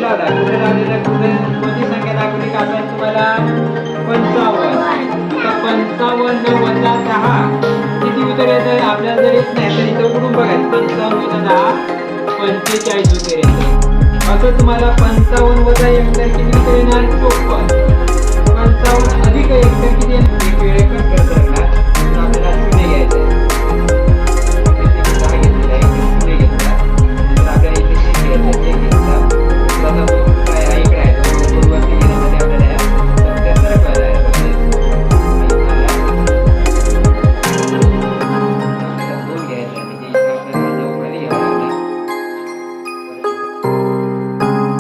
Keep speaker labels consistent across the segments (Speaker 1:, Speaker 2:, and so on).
Speaker 1: लावला कुठे लावलेला कोणती संख्या दाखवली का आपल्याला तुम्हाला 55. आता 55 वजा 10 किती उत्तर येतं आपल्याला जर येत नाही तर इथं उघडून बघायचं. 55 वजा 10 45 उत्तर येतं. असं तुम्हाला 55 वजा 1 तर किती उत्तर येणार 54. 55 अधिक 1 तर किती येणार एक वेळ कट करणार तर आपल्याला 0 घ्यायचं आहे.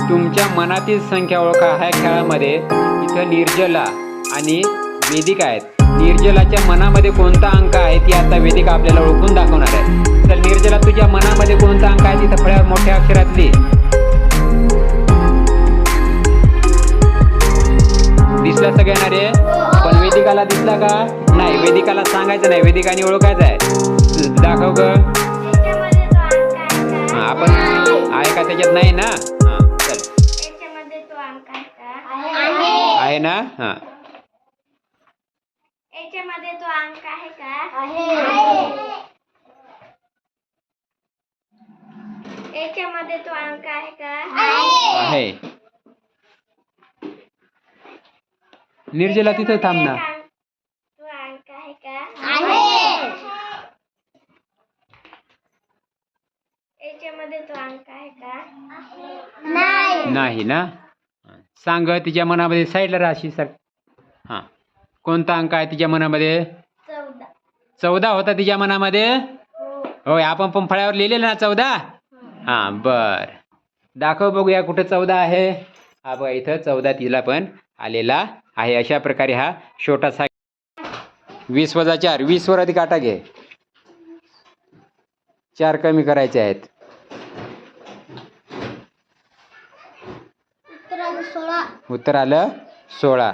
Speaker 1: तुमच्या मनातील संख्या ओळखा ह्या खेळामध्ये इथं निर्जला आणि वेदिका आहेत. निर्जलाच्या मनामध्ये कोणता अंक आहे ती आता वेदिका आपल्याला ओळखून दाखवणार आहे. तर निर्जला तुझ्या मनामध्ये कोणता अंक आहे तिथं फळ्यावर मोठ्या अक्षरात लिह. दिसला सगळ्यांना रे? पण वेदिकाला दिसला का नाही? वेदिकाला सांगायचं नाही, वेदिकाने ओळखायचं आहे. दाखव ग. आपण आहे का त्याच्यात? नाही ना? आहे ना? हा.
Speaker 2: याच्यामध्ये तो अंक आहे का? याच्यामध्ये तो अंक आहे का?
Speaker 1: आहे. निर्जला तिथं थांब ना.
Speaker 2: तो अंक आहे का? याच्यामध्ये तो अंक आहे का?
Speaker 1: नाही ना? सांग तिच्या मनामध्ये साईडला राशी सर. हा. कोणता अंक आहे तिच्या मनामध्ये? 14 होता तिच्या मनामध्ये. होय, आपण पण फळ्यावर लिहिलेलं ना 14. हा बर, दाखव बघूया कुठे 14 आहे. हा बघा इथं 14 तिला पण आलेला आहे. अशा प्रकारे हा छोटासा 20 वजा 4 20 वर आधी काटा घे. 4 कमी करायचे आहेत. उत्तर आलं 16.